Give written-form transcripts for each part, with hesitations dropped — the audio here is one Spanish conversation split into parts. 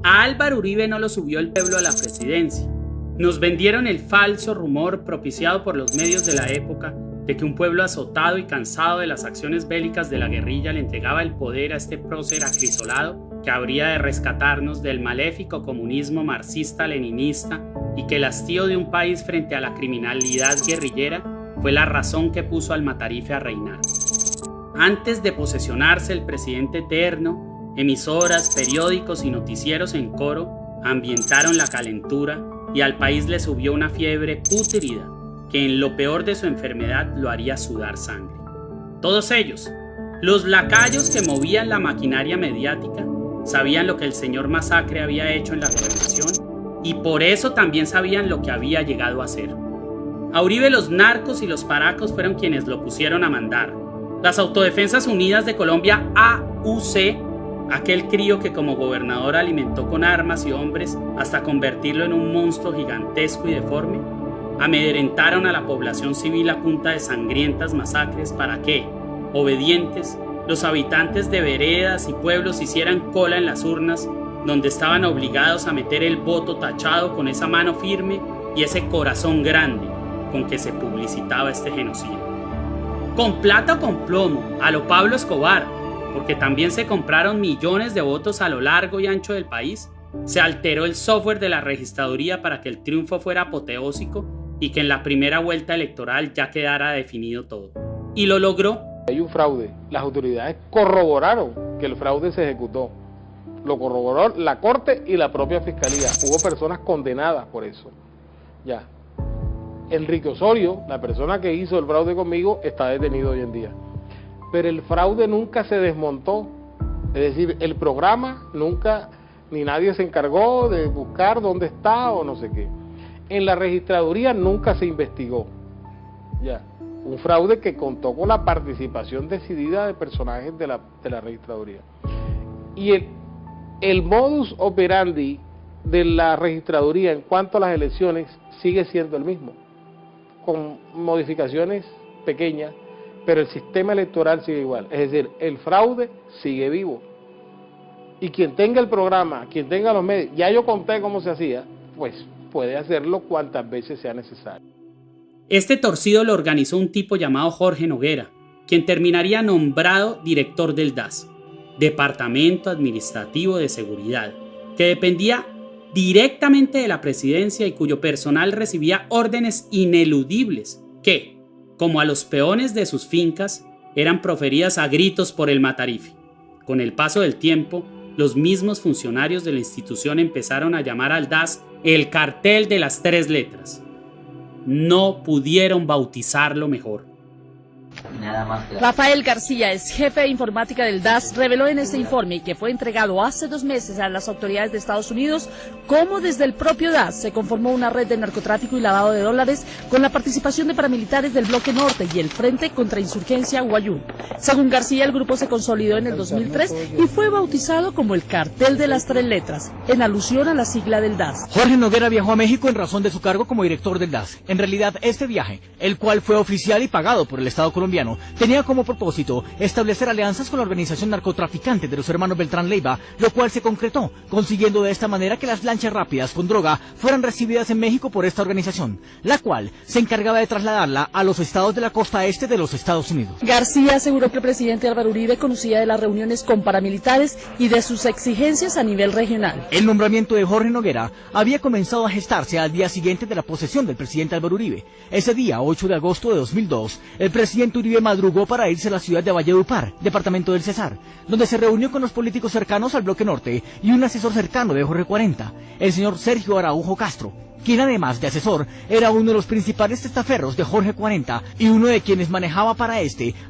A Álvaro Uribe no lo subió el pueblo a la presidencia. Nos vendieron el falso rumor propiciado por los medios de la época de que un pueblo azotado y cansado de las acciones bélicas de la guerrilla le entregaba el poder a este prócer acrisolado que habría de rescatarnos del maléfico comunismo marxista-leninista y que el hastío de un país frente a la criminalidad guerrillera fue la razón que puso al Matarife a reinar. Antes de posesionarse el presidente eterno, emisoras, periódicos y noticieros en coro ambientaron la calentura y al país le subió una fiebre pútrida que en lo peor de su enfermedad lo haría sudar sangre. Todos ellos, los lacayos que movían la maquinaria mediática, sabían lo que el señor Masacre había hecho en la gobernación y por eso también sabían lo que había llegado a hacer. A Uribe los narcos y los paracos fueron quienes lo pusieron a mandar. Las Autodefensas Unidas de Colombia, AUC, aquel crío que como gobernador alimentó con armas y hombres hasta convertirlo en un monstruo gigantesco y deforme, amedrentaron a la población civil a punta de sangrientas masacres para que, obedientes, los habitantes de veredas y pueblos hicieran cola en las urnas donde estaban obligados a meter el voto tachado con esa mano firme y ese corazón grande con que se publicitaba este genocidio. Con plata o con plomo, a lo Pablo Escobar, porque también se compraron millones de votos a lo largo y ancho del país, se alteró el software de la registraduría para que el triunfo fuera apoteósico y que en la primera vuelta electoral ya quedara definido todo. Y lo logró. Hay un fraude. Las autoridades corroboraron que el fraude se ejecutó. Lo corroboró la Corte y la propia Fiscalía. Hubo personas condenadas por eso. Ya. Enrique Osorio, la persona que hizo el fraude conmigo, está detenido hoy en día. Pero el fraude nunca se desmontó. Es decir, el programa nunca, ni nadie se encargó de buscar dónde está o no sé qué. En la registraduría nunca se investigó. Ya. Un fraude que contó con la participación decidida de personajes de la registraduría. Y el modus operandi de la registraduría en cuanto a las elecciones sigue siendo el mismo, con modificaciones pequeñas, pero el sistema electoral sigue igual. Es decir, el fraude sigue vivo. Y quien tenga el programa, quien tenga los medios, ya yo conté cómo se hacía, pues puede hacerlo cuantas veces sea necesario. Este torcido lo organizó un tipo llamado Jorge Noguera, quien terminaría nombrado director del DAS, Departamento Administrativo de Seguridad, que dependía directamente de la presidencia y cuyo personal recibía órdenes ineludibles que, como a los peones de sus fincas, eran proferidas a gritos por el Matarife. Con el paso del tiempo, los mismos funcionarios de la institución empezaron a llamar al DAS el cartel de las 3 letras. No pudieron bautizarlo mejor. Nada más claro. Rafael García, ex jefe de informática del DAS, reveló en este informe que fue entregado hace 2 meses a las autoridades de Estados Unidos cómo desde el propio DAS se conformó una red de narcotráfico y lavado de dólares con la participación de paramilitares del Bloque Norte y el Frente contra Insurgencia Guayú. Según García, el grupo se consolidó en el 2003 y fue bautizado como el Cartel de las 3 letras, en alusión a la sigla del DAS. Jorge Noguera viajó a México en razón de su cargo como director del DAS. En realidad, este viaje, el cual fue oficial y pagado por el Estado colombiano, tenía como propósito establecer alianzas con la organización narcotraficante de los hermanos Beltrán Leiva, lo cual se concretó, consiguiendo de esta manera que las lanchas rápidas con droga fueran recibidas en México por esta organización, la cual se encargaba de trasladarla a los estados de la costa este de los Estados Unidos. García aseguró que el presidente Álvaro Uribe conocía de las reuniones con paramilitares y de sus exigencias a nivel regional. El nombramiento de Jorge Noguera había comenzado a gestarse al día siguiente de la posesión del presidente Álvaro Uribe. Ese día, 8 de agosto de 2002, el presidente Uribe madrugó para irse a la ciudad de Valledupar, departamento del Cesar, donde se reunió con los políticos cercanos al Bloque Norte y un asesor cercano de Jorge 40, el señor Sergio Araujo Castro, quien además de asesor era uno de los principales testaferros de Jorge 40 y uno de quienes manejaba para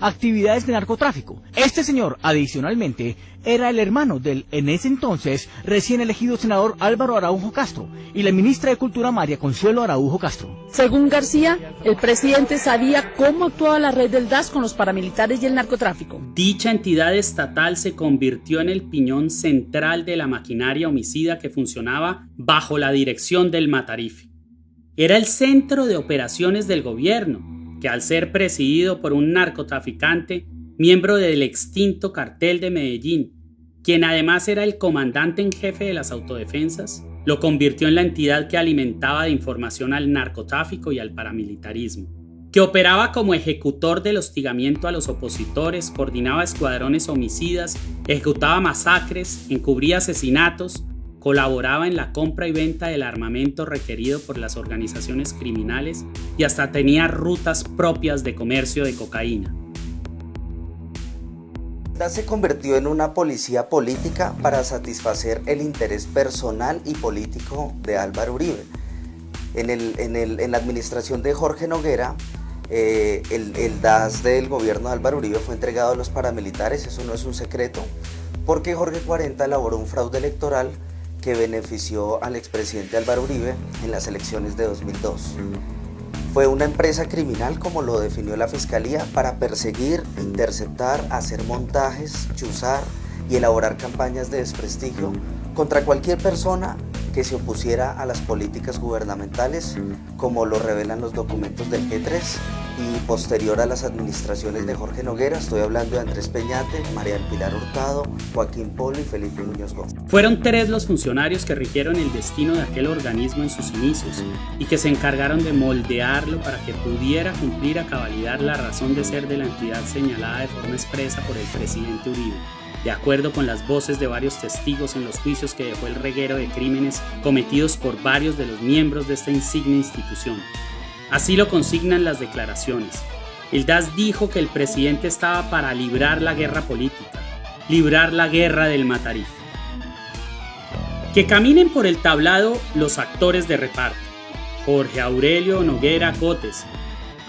actividades de narcotráfico. Este señor, adicionalmente, era el hermano del, en ese entonces, recién elegido senador Álvaro Araujo Castro y la ministra de Cultura María Consuelo Araujo Castro. Según García, el presidente sabía cómo actuaba la red del DAS con los paramilitares y el narcotráfico. Dicha entidad estatal se convirtió en el piñón central de la maquinaria homicida que funcionaba bajo la dirección del Matarife. Era el centro de operaciones del gobierno, que al ser presidido por un narcotraficante, miembro del extinto cartel de Medellín, quien además era el comandante en jefe de las autodefensas, lo convirtió en la entidad que alimentaba de información al narcotráfico y al paramilitarismo, que operaba como ejecutor del hostigamiento a los opositores, coordinaba escuadrones homicidas, ejecutaba masacres, encubría asesinatos, colaboraba en la compra y venta del armamento requerido por las organizaciones criminales y hasta tenía rutas propias de comercio de cocaína. Se convirtió en una policía política para satisfacer el interés personal y político de Álvaro Uribe. En la administración de Jorge Noguera, el DAS del gobierno de Álvaro Uribe fue entregado a los paramilitares, eso no es un secreto, porque Jorge 40 elaboró un fraude electoral que benefició al expresidente Álvaro Uribe en las elecciones de 2002. Fue una empresa criminal, como lo definió la Fiscalía, para perseguir, interceptar, hacer montajes, chuzar y elaborar campañas de desprestigio contra cualquier persona que se opusiera a las políticas gubernamentales, como lo revelan los documentos del G3, y posterior a las administraciones de Jorge Noguera. Estoy hablando de Andrés Peñate, María del Pilar Hurtado, Joaquín Polo y Felipe Muñoz Gómez. Fueron 3 los funcionarios que rigieron el destino de aquel organismo en sus inicios y que se encargaron de moldearlo para que pudiera cumplir a cabalidad la razón de ser de la entidad señalada de forma expresa por el presidente Uribe, de acuerdo con las voces de varios testigos en los juicios que dejó el reguero de crímenes cometidos por varios de los miembros de esta insigne institución. Así lo consignan las declaraciones. El DAS dijo que el presidente estaba para librar la guerra política, librar la guerra del Matarife. Que caminen por el tablado los actores de reparto. Jorge Aurelio Noguera Cotes,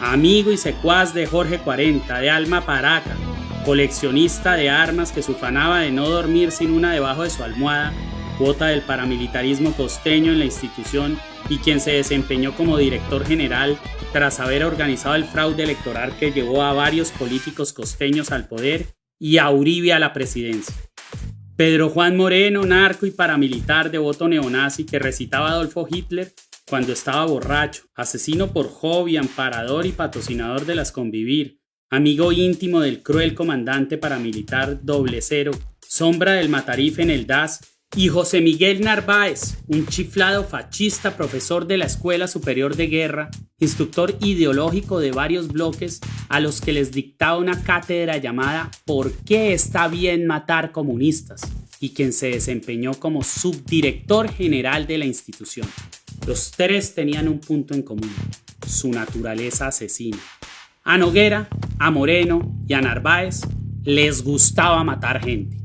amigo y secuaz de Jorge 40, de alma paraca, coleccionista de armas que se ufanaba de no dormir sin una debajo de su almohada, cuota del paramilitarismo costeño en la institución y quien se desempeñó como director general tras haber organizado el fraude electoral que llevó a varios políticos costeños al poder y a Uribe a la presidencia. Pedro Juan Moreno, narco y paramilitar de voto neonazi que recitaba a Adolfo Hitler cuando estaba borracho, asesino por hobby, amparador y patrocinador de las Convivir, amigo íntimo del cruel comandante paramilitar Doble Cero, sombra del Matarife en el DAS, y José Miguel Narváez, un chiflado fascista, profesor de la Escuela Superior de Guerra, instructor ideológico de varios bloques a los que les dictaba una cátedra llamada ¿Por qué está bien matar comunistas?, y quien se desempeñó como subdirector general de la institución. Los 3 tenían un punto en común: su naturaleza asesina. A Noguera, a Moreno y a Narváez les gustaba matar gente.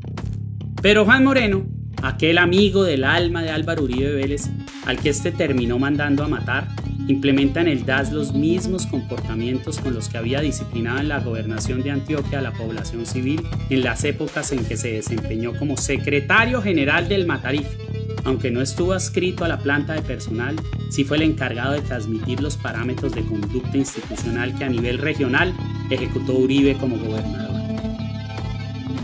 Pero Juan Moreno, aquel amigo del alma de Álvaro Uribe Vélez, al que este terminó mandando a matar, implementa en el DAS los mismos comportamientos con los que había disciplinado en la gobernación de Antioquia a la población civil en las épocas en que se desempeñó como secretario general del Matarife. Aunque no estuvo adscrito a la planta de personal, sí fue el encargado de transmitir los parámetros de conducta institucional que a nivel regional ejecutó Uribe como gobernador.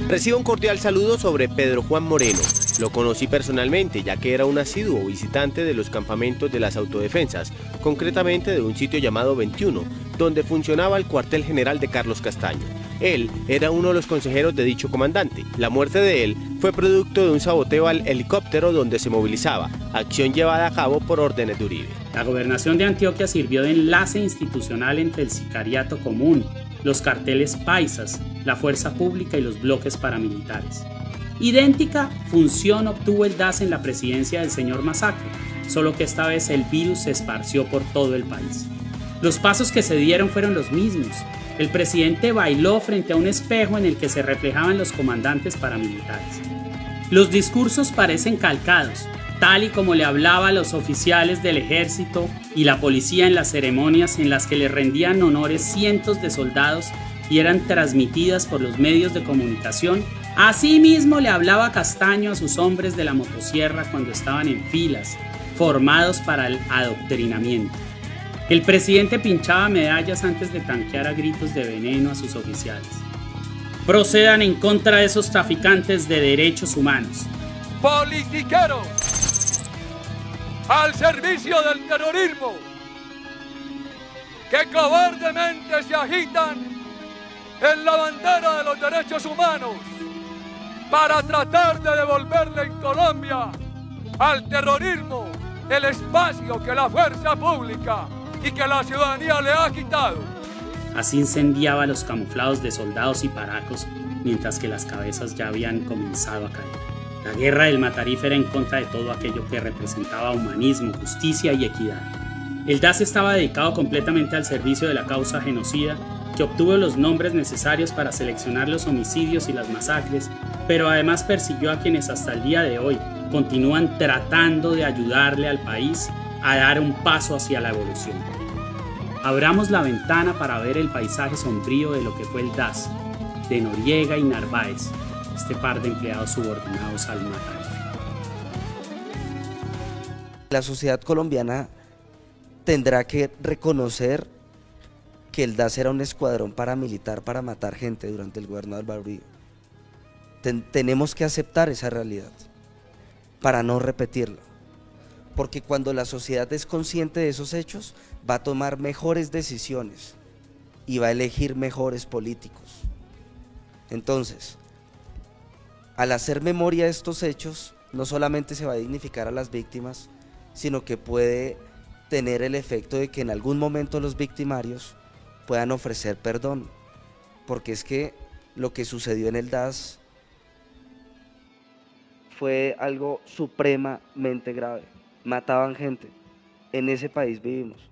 Recibo un cordial saludo sobre Pedro Juan Moreno. Lo conocí personalmente, ya que era un asiduo visitante de los campamentos de las autodefensas, concretamente de un sitio llamado 21, donde funcionaba el cuartel general de Carlos Castaño. Él era uno de los consejeros de dicho comandante. La muerte de él fue producto de un saboteo al helicóptero donde se movilizaba, acción llevada a cabo por órdenes de Uribe. La gobernación de Antioquia sirvió de enlace institucional entre el sicariato común, los carteles paisas, la fuerza pública y los bloques paramilitares. Idéntica función obtuvo el DAS en la presidencia del señor Masacre, solo que esta vez el virus se esparció por todo el país. Los pasos que se dieron fueron los mismos. El presidente bailó frente a un espejo en el que se reflejaban los comandantes paramilitares. Los discursos parecen calcados, tal y como le hablaba a los oficiales del ejército y la policía en las ceremonias en las que le rendían honores cientos de soldados y eran transmitidas por los medios de comunicación. Asimismo le hablaba Castaño a sus hombres de la motosierra cuando estaban en filas, formados para el adoctrinamiento. El presidente pinchaba medallas antes de tanquear a gritos de veneno a sus oficiales. Procedan en contra de esos traficantes de derechos humanos. Politiqueros, al servicio del terrorismo, que cobardemente se agitan en la bandera de los derechos humanos, para tratar de devolverle en Colombia al terrorismo el espacio que la fuerza pública y que la ciudadanía le ha quitado. Así incendiaba los camuflados de soldados y paracos, mientras que las cabezas ya habían comenzado a caer. La guerra del Matarif era en contra de todo aquello que representaba humanismo, justicia y equidad. El DAS estaba dedicado completamente al servicio de la causa genocida, que obtuvo los nombres necesarios para seleccionar los homicidios y las masacres, pero además persiguió a quienes hasta el día de hoy continúan tratando de ayudarle al país a dar un paso hacia la evolución. Abramos la ventana para ver el paisaje sombrío de lo que fue el DAS, de Noriega y Narváez, este par de empleados subordinados al Matarif. La sociedad colombiana tendrá que reconocer que el DAS era un escuadrón paramilitar para matar gente durante el gobierno de Álvaro Uribe. Tenemos que aceptar esa realidad para no repetirla, porque cuando la sociedad es consciente de esos hechos, va a tomar mejores decisiones y va a elegir mejores políticos. Entonces, al hacer memoria de estos hechos, no solamente se va a dignificar a las víctimas, sino que puede tener el efecto de que en algún momento los victimarios puedan ofrecer perdón, porque es que lo que sucedió en el DAS fue algo supremamente grave. Mataban gente, en ese país vivimos.